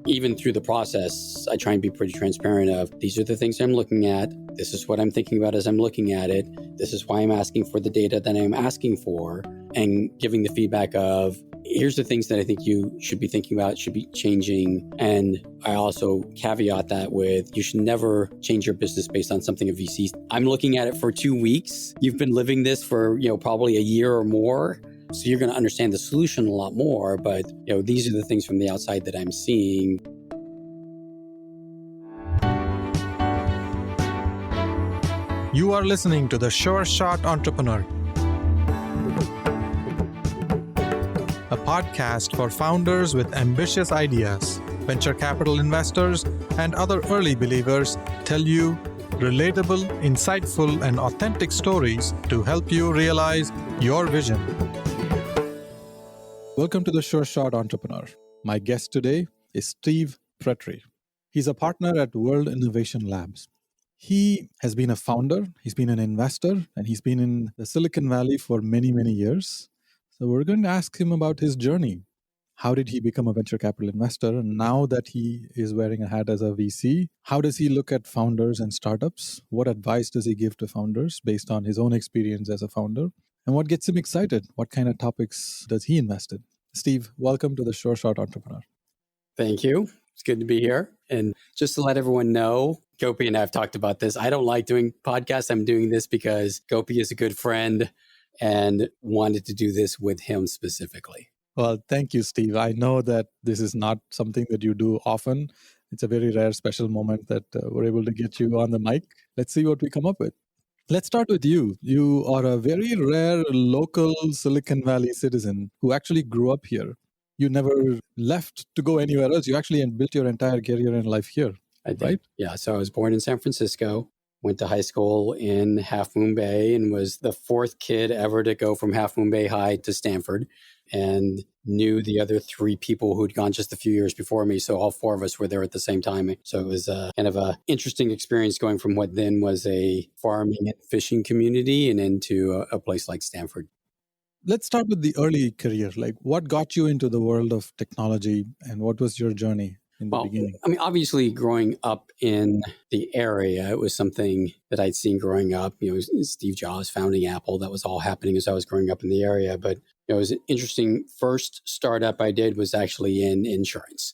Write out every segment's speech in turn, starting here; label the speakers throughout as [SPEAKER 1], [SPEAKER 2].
[SPEAKER 1] Even through the process, I try and be pretty transparent of these are the things I'm looking at. This is what I'm thinking about as I'm looking at it. This is why I'm asking for the data that I'm asking for, and giving the feedback of here's the things that I think you should be thinking about, should be changing. And I also caveat that with you should never change your business based on something a VC. I'm looking at it for 2 weeks. You've been living this for, probably a year or more. So you're going to understand the solution a lot more. But, these are the things from the outside that I'm seeing.
[SPEAKER 2] You are listening to The Sure Shot Entrepreneur, a podcast for founders with ambitious ideas. Venture capital investors and other early believers tell you relatable, insightful, and authentic stories to help you realize your vision. Welcome to The Sure Shot Entrepreneur. My guest today is Steve Pretre. He's a partner at World Innovation Labs. He has been a founder, he's been an investor, and he's been in the Silicon Valley for many, many years. So we're going to ask him about his journey. How did he become a venture capital investor? And now that he is wearing a hat as a VC, how does he look at founders and startups? What advice does he give to founders based on his own experience as a founder? And what gets him excited? What kind of topics does he invest in? Steve, welcome to the Sure Shot Entrepreneur.
[SPEAKER 1] Thank you. It's good to be here. And just to let everyone know, Gopi and I have talked about this. I don't like doing podcasts. I'm doing this because Gopi is a good friend and wanted to do this with him specifically.
[SPEAKER 2] Well, thank you, Steve. I know that this is not something that you do often. It's a very rare, special moment that we're able to get you on the mic. Let's see what we come up with. Let's start with you. You are a very rare local Silicon Valley citizen who actually grew up here. You never left to go anywhere else. You actually built your entire career and life here,
[SPEAKER 1] I did.
[SPEAKER 2] Right?
[SPEAKER 1] Yeah. So I was born in San Francisco, went to high school in Half Moon Bay, and was the fourth kid ever to go from Half Moon Bay High to Stanford, and knew the other three people who'd gone just a few years before me. So all four of us were there at the same time. So it was kind of an interesting experience going from what then was a farming and fishing community and into a place like Stanford.
[SPEAKER 2] Let's start with the early career. Like, what got you into the world of technology and what was your journey in the beginning?
[SPEAKER 1] I mean, obviously growing up in the area, it was something that I'd seen growing up, Steve Jobs founding Apple. That was all happening as I was growing up in the area. But it was an interesting first startup I did was actually in insurance.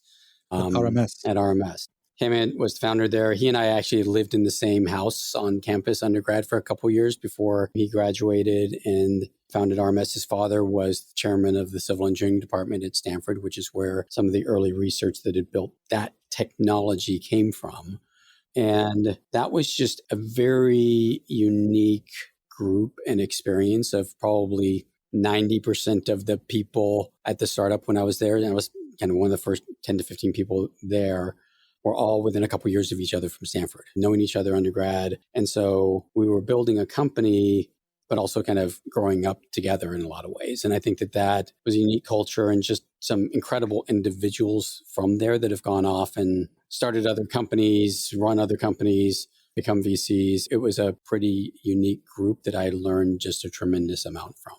[SPEAKER 2] RMS.
[SPEAKER 1] At RMS. Came in, was the founder there. He and I actually lived in the same house on campus undergrad for a couple of years before he graduated and founded RMS. His father was the chairman of the civil engineering department at Stanford, which is where some of the early research that had built that technology came from. And that was just a very unique group and experience of probably 90% of the people at the startup when I was there. And I was kind of one of the first 10 to 15 people there. Were all within a couple of years of each other from Stanford, knowing each other undergrad. And so we were building a company, but also kind of growing up together in a lot of ways. And I think that was a unique culture and just some incredible individuals from there that have gone off and started other companies, run other companies, become VCs. It was a pretty unique group that I learned just a tremendous amount from.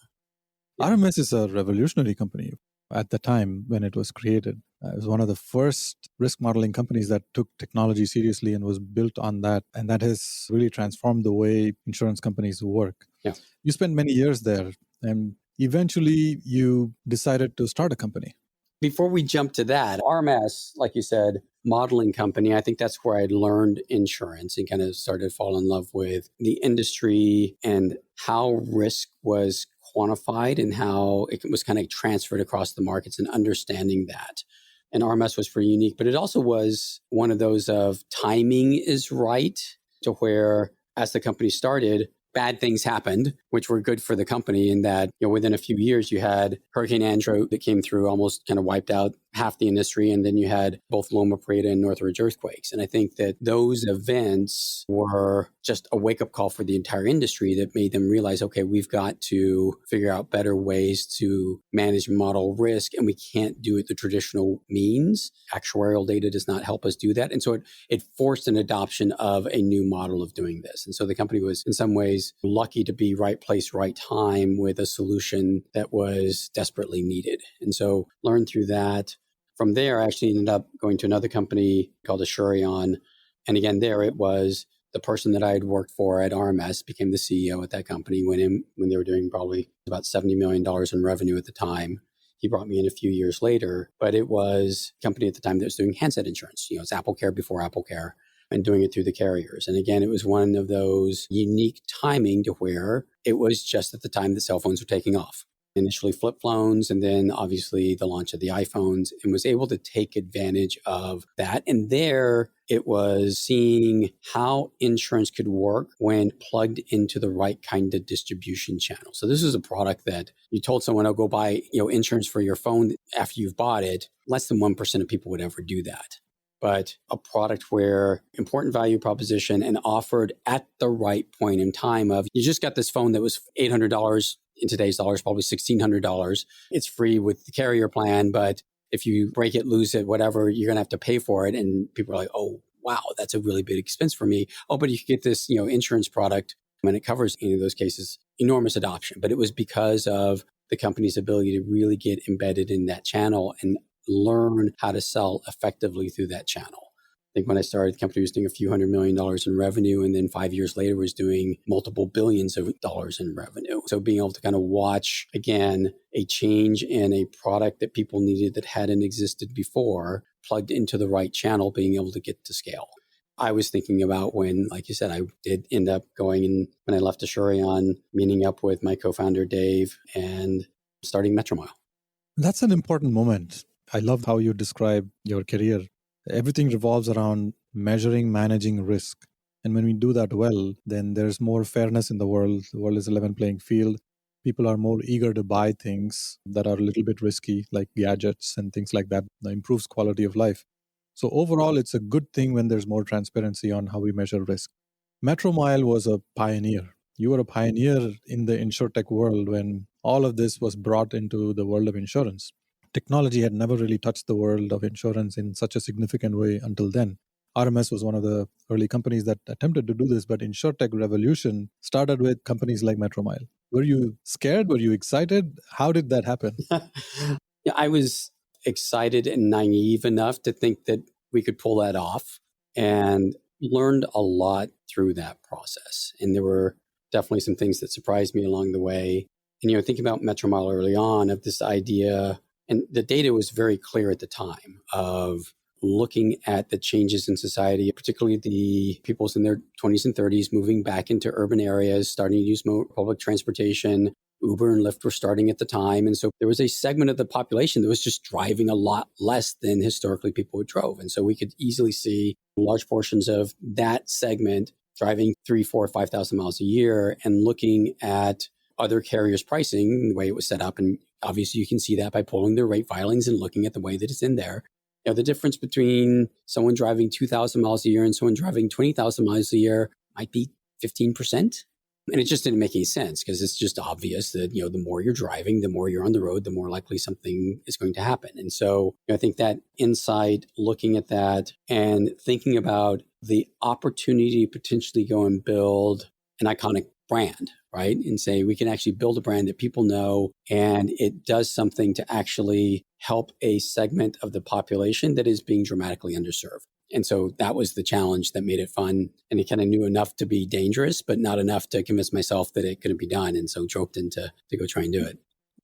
[SPEAKER 2] RMS is a revolutionary company. At the time when it was created, it was one of the first risk modeling companies that took technology seriously and was built on that. And that has really transformed the way insurance companies work.
[SPEAKER 1] Yeah.
[SPEAKER 2] You spent many years there and eventually you decided to start a company.
[SPEAKER 1] Before we jump to that, RMS, like you said, modeling company, I think that's where I learned insurance and kind of started to fall in love with the industry and how risk was quantified and how it was kind of transferred across the markets and understanding that. And RMS was pretty unique, but it also was one of those of timing is right to where as the company started, bad things happened, which were good for the company in that, within a few years, you had Hurricane Andrew that came through, almost kind of wiped out half the industry. And then you had both Loma Prieta and Northridge earthquakes. And I think that those events were just a wake-up call for the entire industry that made them realize, okay, we've got to figure out better ways to manage and model risk. And we can't do it the traditional means. Actuarial data does not help us do that. And so it forced an adoption of a new model of doing this. And so the company was in some ways lucky to be right place, right time with a solution that was desperately needed. And so learned through that. from there, I actually ended up going to another company called Asurion. And again, there it was the person that I had worked for at RMS became the CEO at that company when they were doing probably about $70 million in revenue at the time. He brought me in a few years later, but it was a company at the time that was doing handset insurance. It's AppleCare before AppleCare and doing it through the carriers. And again, it was one of those unique timing to where it was just at the time that cell phones were taking off. Initially flip phones, and then obviously the launch of the iPhones, and was able to take advantage of that. And there it was seeing how insurance could work when plugged into the right kind of distribution channel. So this is a product that you told someone, oh, go buy insurance for your phone after you've bought it. Less than 1% of people would ever do that. But a product where important value proposition and offered at the right point in time of, you just got this phone that was $800 in today's dollars, probably $1,600. It's free with the carrier plan, but if you break it, lose it, whatever, you're going to have to pay for it. And people are like, oh, wow, that's a really big expense for me. Oh, but you could get this, insurance product, and it covers in those cases enormous adoption. But it was because of the company's ability to really get embedded in that channel and learn how to sell effectively through that channel. I think when I started, the company was doing a few $100 million in revenue, and then 5 years later was doing multiple billions of dollars in revenue. So being able to kind of watch, again, a change in a product that people needed that hadn't existed before, plugged into the right channel, being able to get to scale. I was thinking about when, like you said, I did end up going, and when I left Asurion, meeting up with my co-founder, Dave, and starting Metromile.
[SPEAKER 2] That's an important moment. I love how you describe your career. Everything revolves around measuring, managing risk. And when we do that well, then there's more fairness in the world. The world is a level playing field. People are more eager to buy things that are a little bit risky, like gadgets and things like that. That improves quality of life. So overall, it's a good thing when there's more transparency on how we measure risk. Metromile was a pioneer. You were a pioneer in the InsurTech world when all of this was brought into the world of insurance. Technology had never really touched the world of insurance in such a significant way until then. RMS was one of the early companies that attempted to do this, but InsurTech revolution started with companies like Metromile. Were you scared? Were you excited? How did that happen?
[SPEAKER 1] Yeah, I was excited and naive enough to think that we could pull that off, and learned a lot through that process. And there were definitely some things that surprised me along the way. And, thinking about Metromile early on of this idea, and the data was very clear at the time of looking at the changes in society, particularly the people in their 20s and 30s moving back into urban areas, starting to use more public transportation. Uber and Lyft were starting at the time. And so there was a segment of the population that was just driving a lot less than historically people would drove. And so we could easily see large portions of that segment driving 3, 4, 5,000 miles a year, and looking at other carriers' pricing, the way it was set up. And obviously you can see that by pulling their rate filings and looking at the way that it's in there. The difference between someone driving 2,000 miles a year and someone driving 20,000 miles a year might be 15%. And it just didn't make any sense, because it's just obvious that, the more you're driving, the more you're on the road, the more likely something is going to happen. And so I think that insight, looking at that and thinking about the opportunity to potentially go and build an iconic brand, right? And say we can actually build a brand that people know, and it does something to actually help a segment of the population that is being dramatically underserved. And so that was the challenge that made it fun. And it kind of knew enough to be dangerous, but not enough to convince myself that it couldn't be done. And so droped into to go try and do it.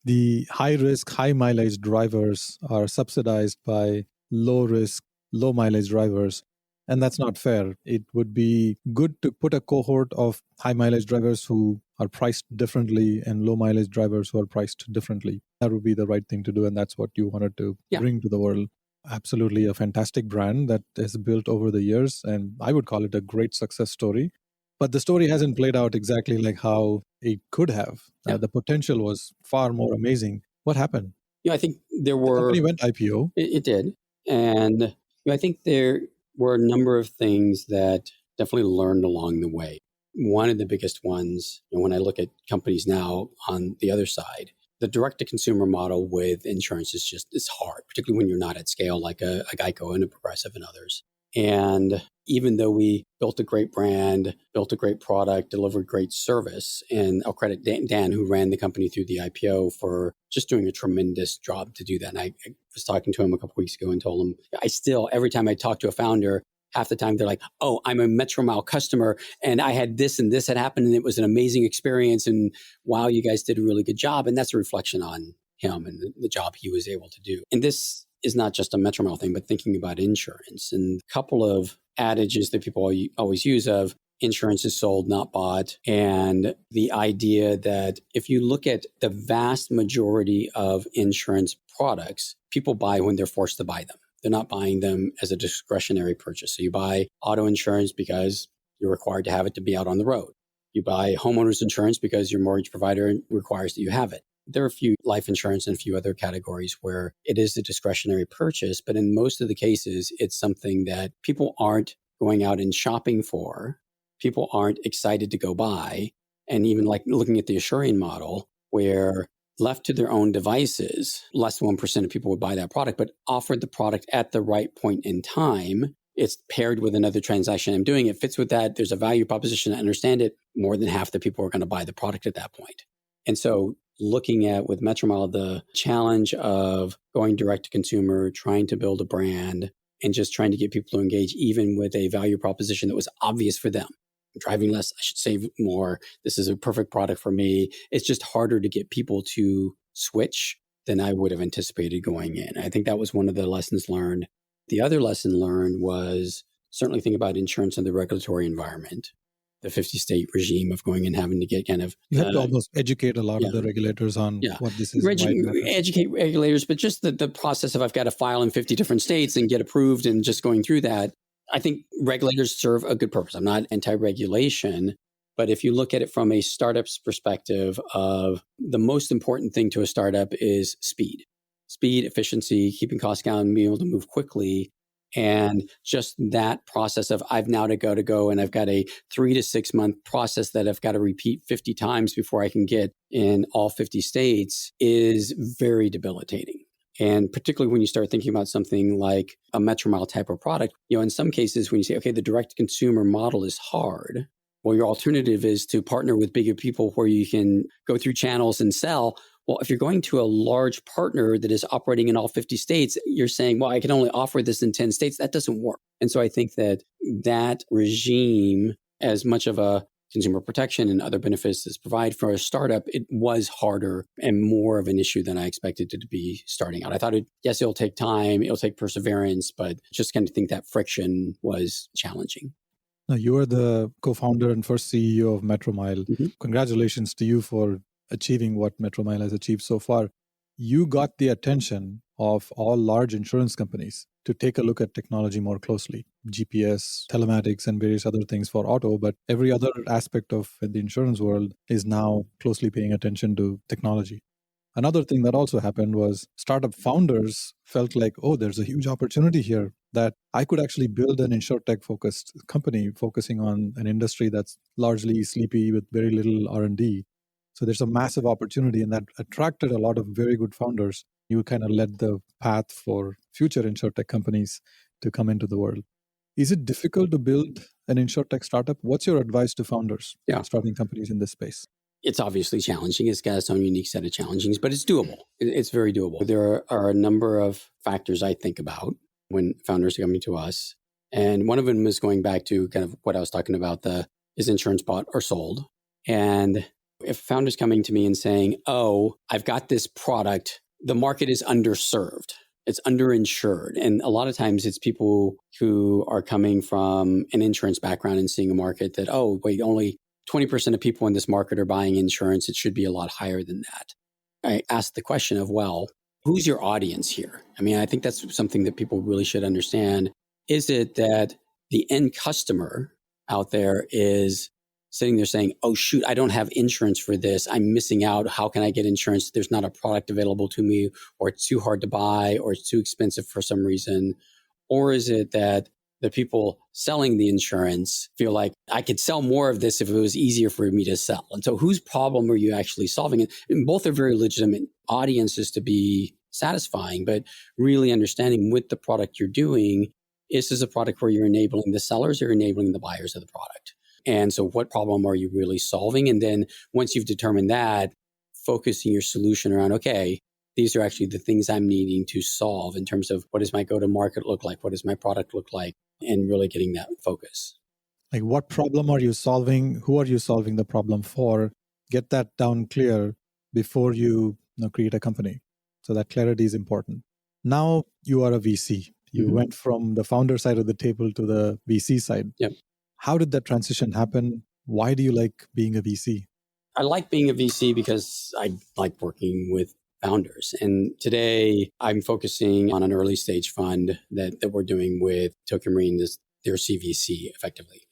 [SPEAKER 2] The high risk, high mileage drivers are subsidized by low risk, low mileage drivers. And that's not fair. It would be good to put a cohort of high mileage drivers who are priced differently and low mileage drivers who are priced differently. That would be the right thing to do. And that's what you wanted to bring to the world. Absolutely a fantastic brand that is built over the years. And I would call it a great success story. But the story hasn't played out exactly like how it could have. The potential was far more amazing. What happened?
[SPEAKER 1] I think there were...
[SPEAKER 2] The company went IPO.
[SPEAKER 1] It did. And I think there were a number of things that definitely learned along the way. One of the biggest ones, when I look at companies now on the other side, the direct-to-consumer model with insurance is hard, particularly when you're not at scale like a Geico and a Progressive and others. And even though we built a great brand, built a great product, delivered great service, and I'll credit Dan, who ran the company through the IPO, for just doing a tremendous job to do that. And I was talking to him a couple weeks ago and told him, every time I talk to a founder, half the time they're like, oh, I'm a Metromile customer and I had this and this had happened and it was an amazing experience. And wow, you guys did a really good job. And that's a reflection on him and the job he was able to do. And this is not just a Metromile thing, but thinking about insurance. And a couple of adages that people always use of insurance is sold, not bought. And the idea that if you look at the vast majority of insurance products, people buy when they're forced to buy them. They're not buying them as a discretionary purchase. So you buy auto insurance because you're required to have it to be out on the road. You buy homeowners insurance because your mortgage provider requires that you have it. There are a few life insurance and a few other categories where it is a discretionary purchase, but in most of the cases, it's something that people aren't going out and shopping for. People aren't excited to go buy. And even like looking at the Asurion model, where left to their own devices, less than 1% of people would buy that product, but offered the product at the right point in time. It's paired with another transaction I'm doing. It fits with that. There's a value proposition. I understand it. More than half the people are going to buy the product at that point. And so looking at with Metromile, the challenge of going direct to consumer, trying to build a brand, and just trying to get people to engage even with a value proposition that was obvious for them. I'm driving less, I should save more. This is a perfect product for me. It's just harder to get people to switch than I would have anticipated going in. I think that was one of the lessons learned. The other lesson learned was certainly think about insurance and the regulatory environment. The 50-state regime of going and having to get kind of...
[SPEAKER 2] You have to almost educate a lot of the regulators on what this is.
[SPEAKER 1] Educate regulators, but just the process of I've got to file in 50 different states and get approved and just going through that. I think regulators serve a good purpose. I'm not anti-regulation, but if you look at it from a startup's perspective of the most important thing to a startup is speed, efficiency, keeping costs down, being able to move quickly. And just that process of I've now to go, and I've got a 3 to 6 month process that I've got to repeat 50 times before I can get in all 50 states is very debilitating. And particularly when you start thinking about something like a Metromile type of product, in some cases when you say, okay, the direct consumer model is hard. Well, your alternative is to partner with bigger people where you can go through channels and sell. Well, if you're going to a large partner that is operating in all 50 states, you're saying, well, I can only offer this in 10 states. That doesn't work. And so I think that regime, as much of a consumer protection and other benefits that's provided for a startup, it was harder and more of an issue than I expected it to be starting out. I thought, it'll take time, it'll take perseverance, but just kind of think that friction was challenging.
[SPEAKER 2] Now, you are the co-founder and first CEO of Metromile. Mm-hmm. Congratulations to you for achieving what Metromile has achieved so far. You got the attention of all large insurance companies to take a look at technology more closely. GPS, telematics, and various other things for auto, but every other aspect of the insurance world is now closely paying attention to technology. Another thing that also happened was startup founders felt like, oh, there's a huge opportunity here that I could actually build an InsurTech focused company focusing on an industry that's largely sleepy with very little R&D. So there's a massive opportunity, and that attracted a lot of very good founders. You kind of led the path for future InsurTech companies to come into the world. Is it difficult to build an InsurTech startup? What's your advice to founders starting companies in this space?
[SPEAKER 1] It's obviously challenging. It's got its own unique set of challenges, but it's doable. It's very doable. There are a number of factors I think about when founders are coming to us. And one of them is going back to kind of what I was talking about, is insurance bought or sold? And if founders coming to me and saying, oh, I've got this product, the market is underserved, it's underinsured. And a lot of times it's people who are coming from an insurance background and seeing a market that, oh, wait, only 20% of people in this market are buying insurance. It should be a lot higher than that. I asked the question of, well, who's your audience here? I mean, I think that's something that people really should understand. Is it that the end customer out there is sitting there saying, oh, shoot, I don't have insurance for this. I'm missing out. How can I get insurance? There's not a product available to me, or it's too hard to buy, or it's too expensive for some reason. Or is it that the people selling the insurance feel like I could sell more of this if it was easier for me to sell? And so whose problem are you actually solving? And both are very legitimate audiences to be satisfying, but really understanding with the product you're doing, Is this a product where you're enabling the sellers or enabling the buyers of the product? And so what problem are you really solving? And then once you've determined that, focusing your solution around, okay, these are actually the things I'm needing to solve in terms of what does my go-to-market look like? What does my product look like? And really getting that focus.
[SPEAKER 2] Like, what problem are you solving? Who are you solving the problem for? Get that down clear before you create a company. So that clarity is important. Now you are a VC. You went from the founder side of the table to the VC side.
[SPEAKER 1] Yep.
[SPEAKER 2] How did that transition happen? Why do you like being a VC?
[SPEAKER 1] I like being a VC because I like working with founders. And today I'm focusing on an early stage fund that we're doing with Tokio Marine, their CVC effectively.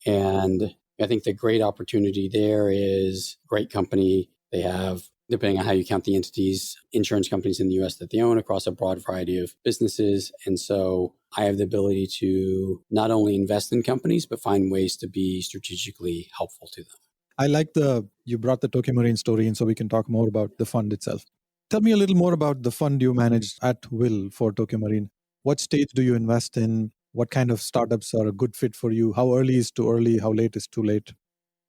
[SPEAKER 1] And I think the great opportunity there is great company. They have, depending on how you count the entities, insurance companies in the US that they own across a broad variety of businesses. And so I have the ability to not only invest in companies, but find ways to be strategically helpful to them.
[SPEAKER 2] I like you brought the Tokio Marine story in so we can talk more about the fund itself. Tell me a little more about the fund you managed at will for Tokio Marine. What stage do you invest in? What kind of startups are a good fit for you? How early is too early? How late is too late?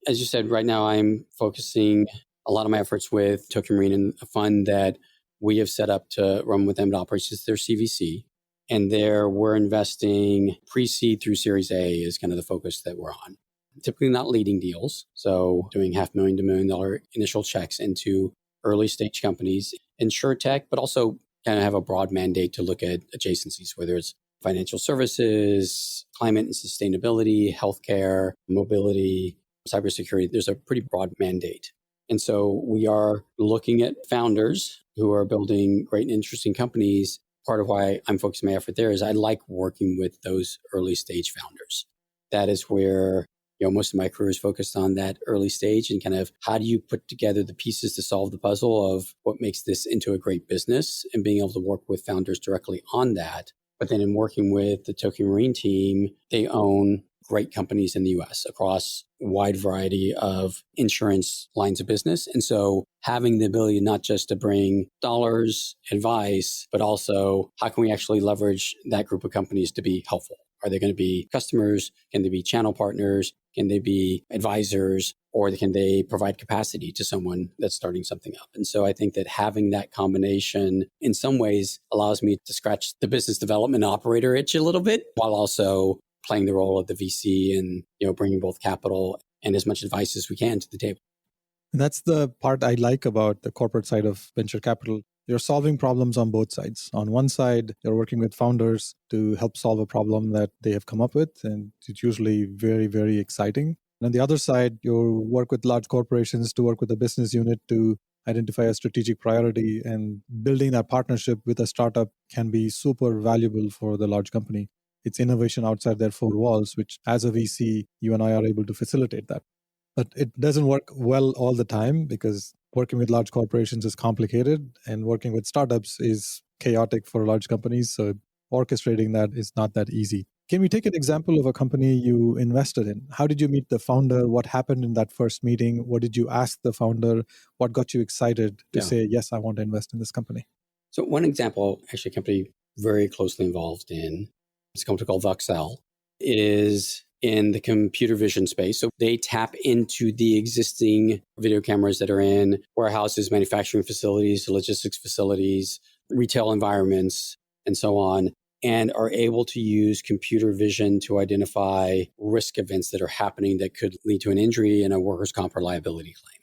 [SPEAKER 1] As you said, right now I'm focusing a lot of my efforts with Tokio Marine and a fund that we have set up to run with them to operate as their CVC. And there we're investing pre-seed through Series A is kind of the focus that we're on. Typically not leading deals. So doing $500,000 to $1 million initial checks into early stage companies, InsurTech, but also kind of have a broad mandate to look at adjacencies, whether it's financial services, climate and sustainability, healthcare, mobility, cybersecurity. There's a pretty broad mandate. And so we are looking at founders who are building great and interesting companies. Part of why I'm focusing my effort there is I like working with those early stage founders. That is where most of my career is focused on that early stage and kind of how do you put together the pieces to solve the puzzle of what makes this into a great business and being able to work with founders directly on that. But then in working with the Tokio Marine team, they own great companies in the US across a wide variety of insurance lines of business. And so having the ability not just to bring dollars, advice, but also how can we actually leverage that group of companies to be helpful? Are they going to be customers? Can they be channel partners? Can they be advisors? Or can they provide capacity to someone that's starting something up? And so I think that having that combination in some ways allows me to scratch the business development operator itch a little bit while also playing the role of the VC and bringing both capital and as much advice as we can to the table.
[SPEAKER 2] That's the part I like about the corporate side of venture capital. You're solving problems on both sides. On one side, you're working with founders to help solve a problem that they have come up with, and it's usually very, very exciting. And on the other side, you work with large corporations to work with a business unit to identify a strategic priority, and building that partnership with a startup can be super valuable for the large company. It's innovation outside their four walls, which as a VC, you and I are able to facilitate that. But it doesn't work well all the time because working with large corporations is complicated and working with startups is chaotic for large companies. So orchestrating that is not that easy. Can we take an example of a company you invested in? How did you meet the founder? What happened in that first meeting? What did you ask the founder? What got you excited to say, yes, I want to invest in this company?
[SPEAKER 1] So one example, actually a company very closely involved in, it's a company called Voxel, is in the computer vision space. So they tap into the existing video cameras that are in warehouses, manufacturing facilities, logistics facilities, retail environments, and so on, and are able to use computer vision to identify risk events that are happening that could lead to an injury and a workers' comp or liability claim.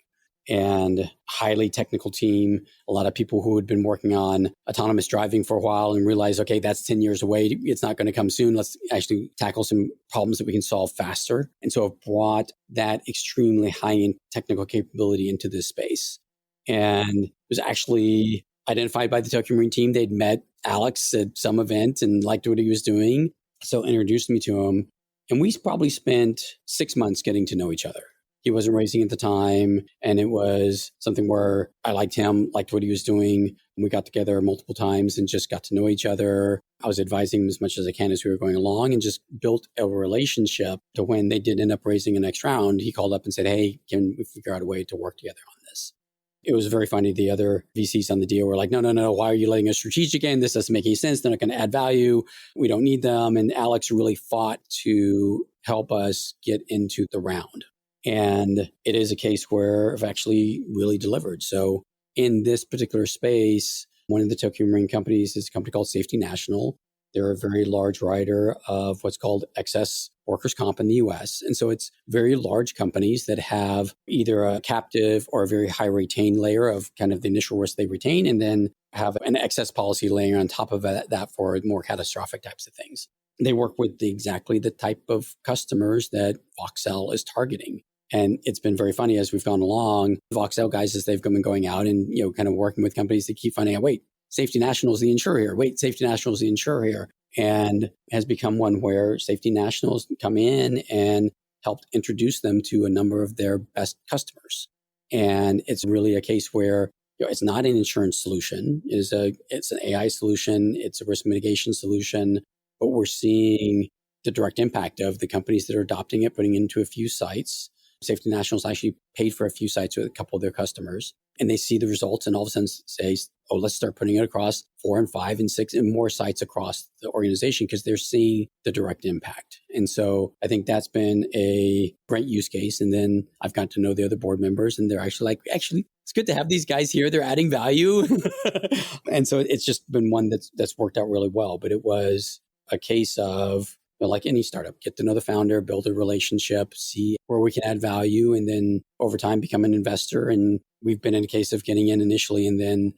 [SPEAKER 1] And highly technical team, a lot of people who had been working on autonomous driving for a while and realized, okay, that's 10 years away. It's not going to come soon. Let's actually tackle some problems that we can solve faster. And so I've brought that extremely high-end technical capability into this space. And it was actually identified by the Tokio Marine team. They'd met Alex at some event and liked what he was doing. So introduced me to him. And we probably spent 6 months getting to know each other. He wasn't racing at the time. And it was something where I liked him, liked what he was doing. We got together multiple times and just got to know each other. I was advising him as much as I can as we were going along and just built a relationship to when they did end up raising a next round. He called up and said, hey, can we figure out a way to work together on this? it was very funny. The other VCs on the deal were like, no, why are you letting us strategic in? This doesn't make any sense. They're not going to add value. We don't need them. And Alex really fought to help us get into the round. And it is a case where I've actually really delivered. So in this particular space, one of the Tokio Marine companies is a company called Safety National. They're a very large writer of what's called excess workers' comp in the US. And so it's very large companies that have either a captive or a very high retained layer of kind of the initial risk they retain, and then have an excess policy layer on top of that for more catastrophic types of things. They work with exactly the type of customers that Voxel is targeting. And it's been very funny as we've gone along. The Voxel guys, as they've been going out and, kind of working with companies that keep finding out, wait, Safety National is the insurer here. Wait, Safety National is the insurer here. And has become one where Safety Nationals come in and helped introduce them to a number of their best customers. And it's really a case where it's not an insurance solution. It's an AI solution. It's a risk mitigation solution. But we're seeing the direct impact of the companies that are adopting it, putting it into a few sites. Safety Nationals actually paid for a few sites with a couple of their customers, and they see the results and all of a sudden say, oh, let's start putting it across 4 and 5 and 6 and more sites across the organization because they're seeing the direct impact. And so I think that's been a great use case. And then I've got to know the other board members, and they're actually like, it's good to have these guys here. They're adding value. And so it's just been one that's worked out really well. But it was a case of, like any startup, get to know the founder, build a relationship, see where we can add value, and then over time become an investor. And we've been in a case of getting in initially and then,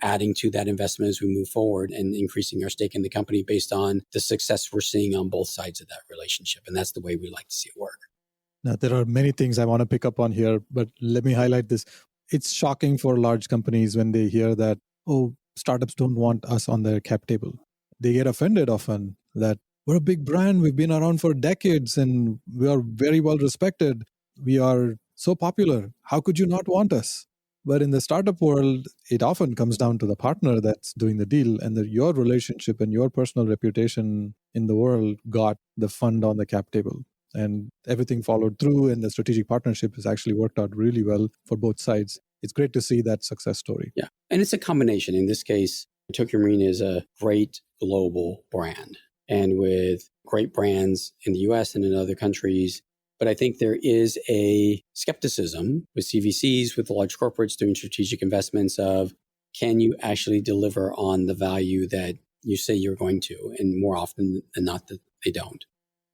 [SPEAKER 1] adding to that investment as we move forward and increasing our stake in the company based on the success we're seeing on both sides of that relationship. And that's the way we like to see it work.
[SPEAKER 2] Now, there are many things I want to pick up on here, but let me highlight this. It's shocking for large companies when they hear that, oh, startups don't want us on their cap table. They get offended often that we're a big brand. We've been around for decades and we are very well respected. We are so popular. How could you not want us? But in the startup world, it often comes down to the partner that's doing the deal, and your relationship and your personal reputation in the world got the fund on the cap table. And everything followed through, and the strategic partnership has actually worked out really well for both sides. It's great to see that success story.
[SPEAKER 1] Yeah. And it's a combination. In this case, Tokio Marine is a great global brand, and with great brands in the US and in other countries. But I think there is a skepticism with CVCs, with the large corporates doing strategic investments of, can you actually deliver on the value that you say you're going to? And more often than not, that they don't.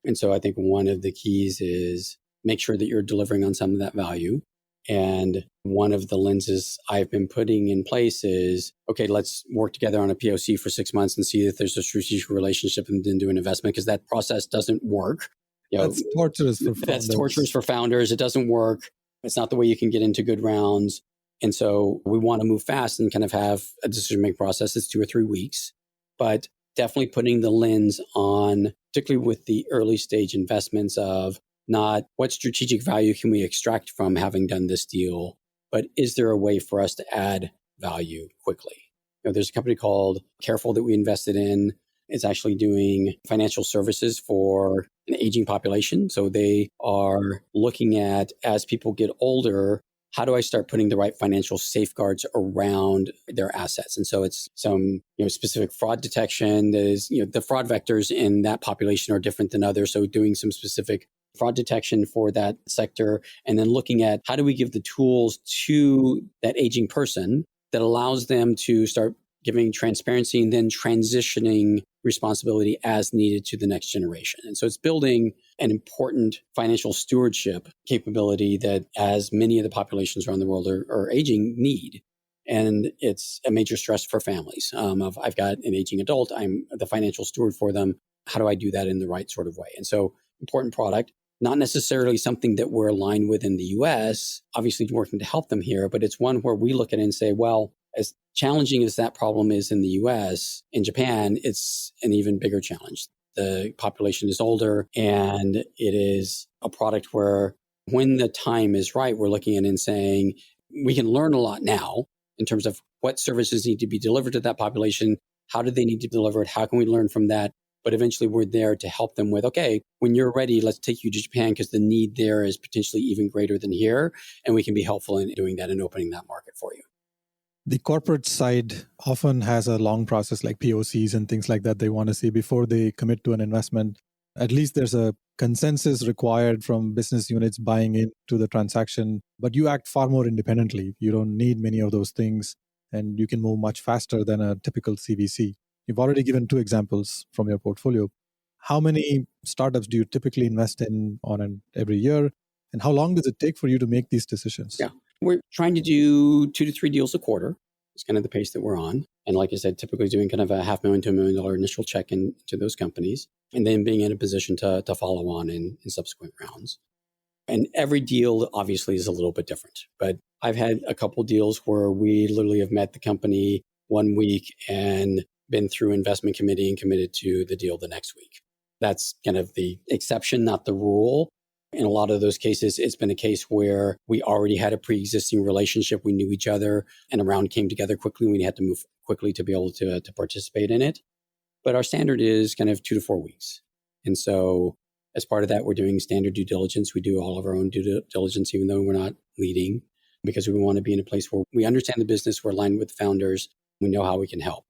[SPEAKER 1] And so I think one of the keys is make sure that you're delivering on some of that value. And one of the lenses I've been putting in place is, okay, let's work together on a POC for 6 months and see if there's a strategic relationship and then do an investment, because that process doesn't work.
[SPEAKER 2] That's torturous for founders.
[SPEAKER 1] That's torturous for founders. It doesn't work. It's not the way you can get into good rounds. And so we want to move fast and kind of have a decision-making process that's 2 or 3 weeks, but definitely putting the lens on, particularly with the early stage investments, of not what strategic value can we extract from having done this deal, but is there a way for us to add value quickly? There's a company called Careful that we invested in. It's actually doing financial services for an aging population. So they are looking at, as people get older, how do I start putting the right financial safeguards around their assets? And so it's some specific fraud detection. There's the fraud vectors in that population are different than others. So doing some specific fraud detection for that sector, and then looking at how do we give the tools to that aging person that allows them to start giving transparency and then transitioning responsibility as needed to the next generation. And so it's building an important financial stewardship capability that, as many of the populations around the world are aging, need. And it's a major stress for families. I've got an aging adult, I'm the financial steward for them. How do I do that in the right sort of way? And so important product, not necessarily something that we're aligned with in the US, obviously working to help them here, but it's one where we look at it and say, well, as challenging as that problem is in the US, in Japan, it's an even bigger challenge. The population is older, and it is a product where when the time is right, we're looking at it and saying, we can learn a lot now in terms of what services need to be delivered to that population. How do they need to deliver it? How can we learn from that? But eventually we're there to help them with, okay, when you're ready, let's take you to Japan because the need there is potentially even greater than here. And we can be helpful in doing that and opening that market for you.
[SPEAKER 2] The corporate side often has a long process like POCs and things like that they want to see before they commit to an investment. At least there's a consensus required from business units buying into the transaction, but you act far more independently. You don't need many of those things, and you can move much faster than a typical CVC. You've already given 2 examples from your portfolio. How many startups do you typically invest in every year? And how long does it take for you to make these decisions?
[SPEAKER 1] Yeah, we're trying to do 2 to 3 deals a quarter. It's kind of the pace that we're on. And like I said, typically doing kind of a $500,000 to $1 million initial check into those companies, and then being in a position to follow on in subsequent rounds. And every deal obviously is a little bit different. But I've had a couple deals where we literally have met the company one week and been through investment committee and committed to the deal the next week. That's kind of the exception, not the rule. In a lot of those cases, it's been a case where we already had a pre-existing relationship. We knew each other and a round came together quickly. We had to move quickly to be able to participate in it. But our standard is kind of 2 to 4 weeks. And so as part of that, we're doing standard due diligence. We do all of our own due diligence, even though we're not leading, because we want to be in a place where we understand the business, we're aligned with the founders, we know how we can help.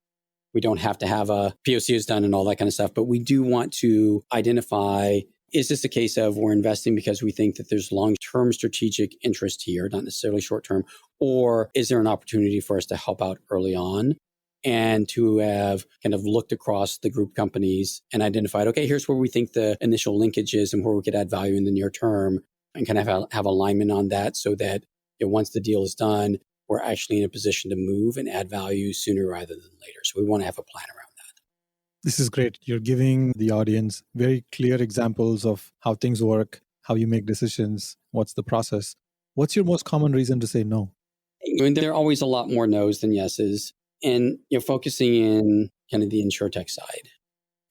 [SPEAKER 1] We don't have to have a POC is done and all that kind of stuff, but we do want to identify, is this a case of we're investing because we think that there's long-term strategic interest here, not necessarily short-term, or is there an opportunity for us to help out early on? And to have kind of looked across the group companies and identified, okay, here's where we think the initial linkage is and where we could add value in the near term, and kind of have alignment on that so that once the deal is done, we're actually in a position to move and add value sooner rather than later. So we want to have a plan around that.
[SPEAKER 2] This is great. You're giving the audience very clear examples of how things work, how you make decisions, what's the process. What's your most common reason to say no?
[SPEAKER 1] I mean, there are always a lot more no's than yeses. And focusing in kind of the InsurTech side.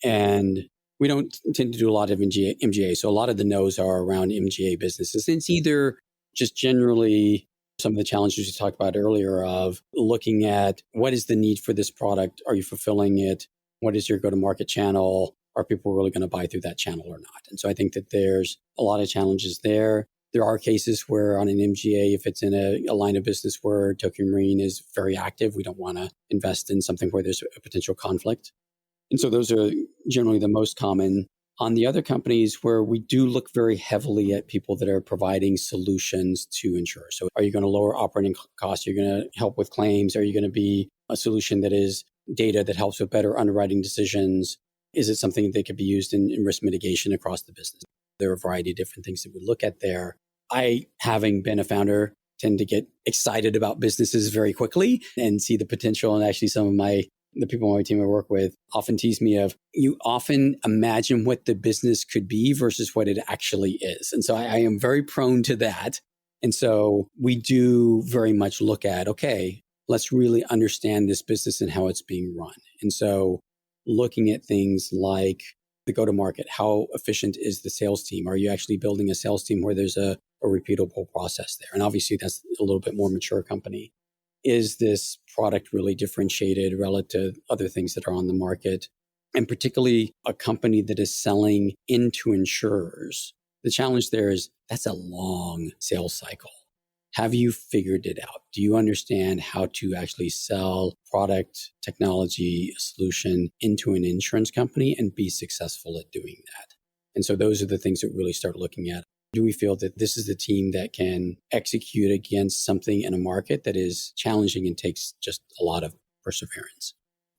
[SPEAKER 1] And we don't tend to do a lot of MGA. So a lot of the no's are around MGA businesses. It's either just generally some of the challenges you talked about earlier of looking at what is the need for this product? Are you fulfilling it? What is your go-to-market channel? Are people really going to buy through that channel or not? And so I think that there's a lot of challenges there. There are cases where on an MGA, if it's in a line of business where Tokio Marine is very active, we don't want to invest in something where there's a potential conflict. And so those are generally the most common. On the other companies where we do look very heavily at people that are providing solutions to insurers. So are you going to lower operating costs? Are you going to help with claims? Are you going to be a solution that is data that helps with better underwriting decisions? Is it something that could be used in risk mitigation across the business? There are a variety of different things that we look at there. I, having been a founder, tend to get excited about businesses very quickly and see the potential. And actually some of the people on my team I work with often tease me of, you often imagine what the business could be versus what it actually is. And so I am very prone to that. And so we do very much look at, okay, let's really understand this business and how it's being run. And so looking at things like the go-to-market, how efficient is the sales team? Are you actually building a sales team where there's a repeatable process there? And obviously that's a little bit more mature company. Is this product really differentiated relative to other things that are on the market? And particularly a company that is selling into insurers. The challenge there is that's a long sales cycle. Have you figured it out? Do you understand how to actually sell product, technology, a solution into an insurance company and be successful at doing that? And so those are the things that we really start looking at. Do we feel that this is the team that can execute against something in a market that is challenging and takes just a lot of perseverance?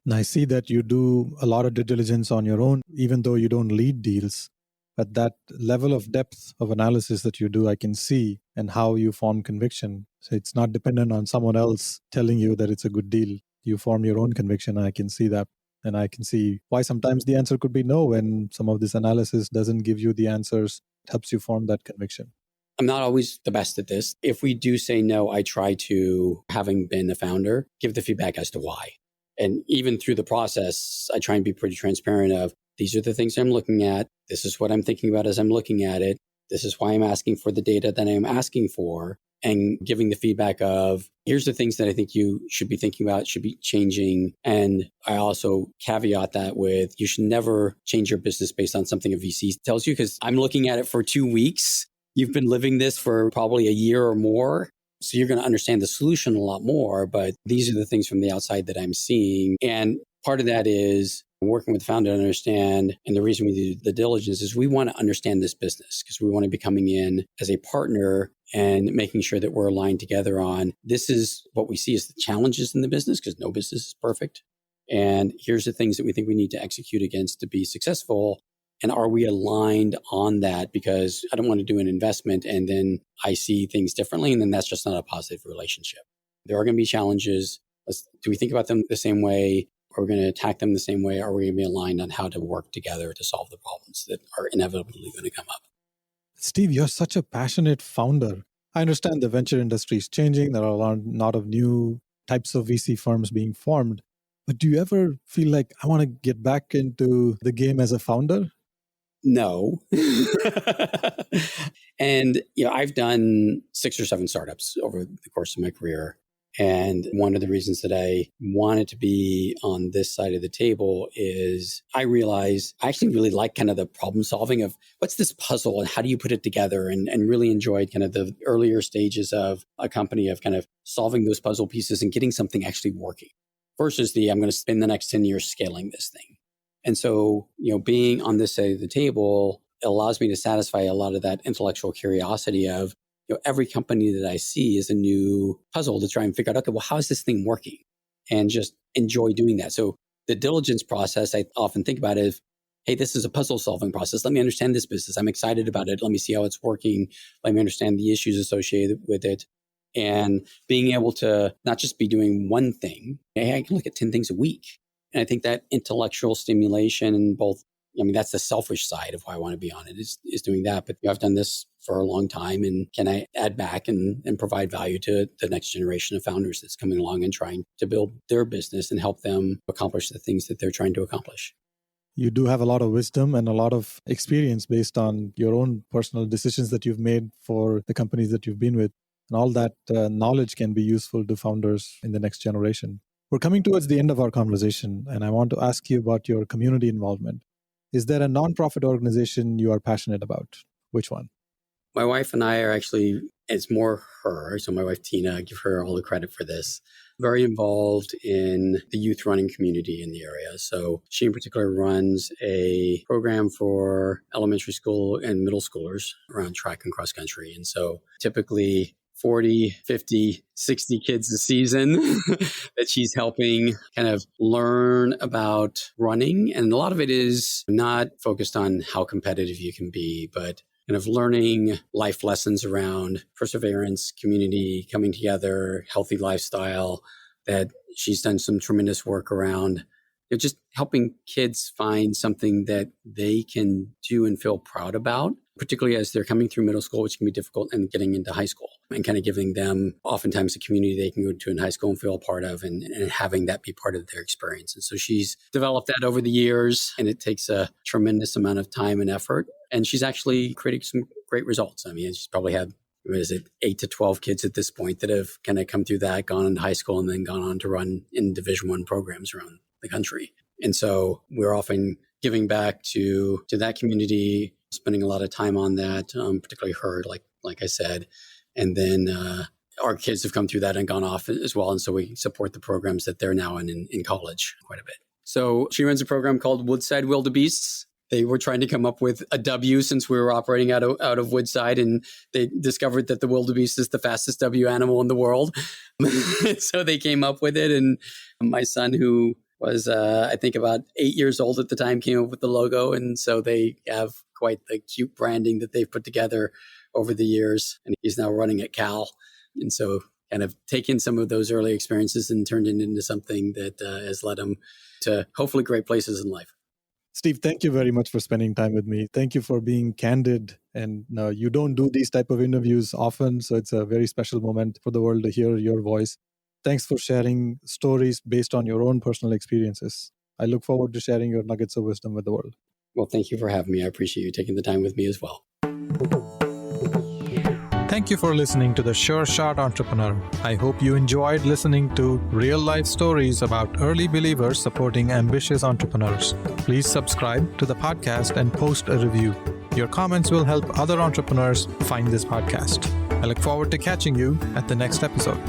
[SPEAKER 2] And I see that you do a lot of due diligence on your own, even though you don't lead deals. But that level of depth of analysis that you do, I can see, and how you form conviction. So it's not dependent on someone else telling you that it's a good deal. You form your own conviction. I can see that. And I can see why sometimes the answer could be no, when some of this analysis doesn't give you the answers. It helps you form that conviction.
[SPEAKER 1] I'm not always the best at this. If we do say no, I try to, having been the founder, give the feedback as to why. And even through the process, I try and be pretty transparent of, these are the things I'm looking at. This is what I'm thinking about as I'm looking at it. This is why I'm asking for the data that I'm asking for, and giving the feedback of, here's the things that I think you should be thinking about, should be changing. And I also caveat that with, you should never change your business based on something a VC tells you, because I'm looking at it for 2 weeks. You've been living this for probably a year or more. So you're going to understand the solution a lot more, but these are the things from the outside that I'm seeing. And part of that is working with the founder to understand, and the reason we do the diligence is we want to understand this business, because we want to be coming in as a partner and making sure that we're aligned together on, this is what we see as the challenges in the business, because no business is perfect. And here's the things that we think we need to execute against to be successful. And are we aligned on that? Because I don't want to do an investment and then I see things differently, and then that's just not a positive relationship. There are going to be challenges. Do we think about them the same way? Are we going to attack them the same way? Are we going to be aligned on how to work together to solve the problems that are inevitably going to come up?
[SPEAKER 2] Steve, you're such a passionate founder. I understand the venture industry is changing. There are a lot of new types of VC firms being formed. But do you ever feel like, I want to get back into the game as a founder?
[SPEAKER 1] No. And, I've done 6 or 7 startups over the course of my career. And one of the reasons that I wanted to be on this side of the table is I realized I actually really like kind of the problem solving of what's this puzzle and how do you put it together, and really enjoyed kind of the earlier stages of a company of kind of solving those puzzle pieces and getting something actually working versus I'm going to spend the next 10 years scaling this thing. And so, being on this side of the table, it allows me to satisfy a lot of that intellectual curiosity of, every company that I see is a new puzzle to try and figure out, okay, well, how is this thing working? And just enjoy doing that. So the diligence process, I often think about is, hey, this is a puzzle solving process. Let me understand this business. I'm excited about it. Let me see how it's working. Let me understand the issues associated with it. And being able to not just be doing one thing, hey, I can look at 10 things a week. And I think that intellectual stimulation in both, that's the selfish side of why I want to be on it, is doing that. But I've done this for a long time, and can I add back and provide value to the next generation of founders that's coming along and trying to build their business and help them accomplish the things that they're trying to accomplish.
[SPEAKER 2] You do have a lot of wisdom and a lot of experience based on your own personal decisions that you've made for the companies that you've been with. And all that knowledge can be useful to founders in the next generation. We're coming towards the end of our conversation, and I want to ask you about your community involvement. Is there a nonprofit organization you are passionate about? Which one?
[SPEAKER 1] My wife and I are actually, it's more her. So my wife, Tina, I give her all the credit for this. Very involved in the youth running community in the area. So she in particular runs a program for elementary school and middle schoolers around track and cross country. And so typically 40, 50, 60 kids a season that she's helping kind of learn about running. And a lot of it is not focused on how competitive you can be, but kind of learning life lessons around perseverance, community, coming together, healthy lifestyle, that she's done some tremendous work around. Just helping kids find something that they can do and feel proud about, particularly as they're coming through middle school, which can be difficult, and getting into high school, and kind of giving them oftentimes a community they can go to in high school and feel a part of, and having that be part of their experience. And so she's developed that over the years, and it takes a tremendous amount of time and effort. And she's actually created some great results. She's probably had 8 to 12 kids at this point that have kind of come through that, gone into high school, and then gone on to run in Division I programs around the country. And so we're often giving back to that community, spending a lot of time on that, particularly her, like I said. And then our kids have come through that and gone off as well. And so we support the programs that they're now in college quite a bit. So she runs a program called Woodside Wildebeests. They were trying to come up with a W since we were operating out of Woodside, and they discovered that the wildebeest is the fastest W animal in the world. So they came up with it. And my son, who was, I think, about 8 years old at the time, came up with the logo. And so they have quite the cute branding that they've put together over the years. And he's now running at Cal. And so kind of taken some of those early experiences and turned it into something that has led him to hopefully great places in life.
[SPEAKER 2] Steve, thank you very much for spending time with me. Thank you for being candid. And you don't do these type of interviews often, so it's a very special moment for the world to hear your voice. Thanks for sharing stories based on your own personal experiences. I look forward to sharing your nuggets of wisdom with the world.
[SPEAKER 1] Well, thank you for having me. I appreciate you taking the time with me as well.
[SPEAKER 2] Thank you for listening to The Sure Shot Entrepreneur. I hope you enjoyed listening to real-life stories about early believers supporting ambitious entrepreneurs. Please subscribe to the podcast and post a review. Your comments will help other entrepreneurs find this podcast. I look forward to catching you at the next episode.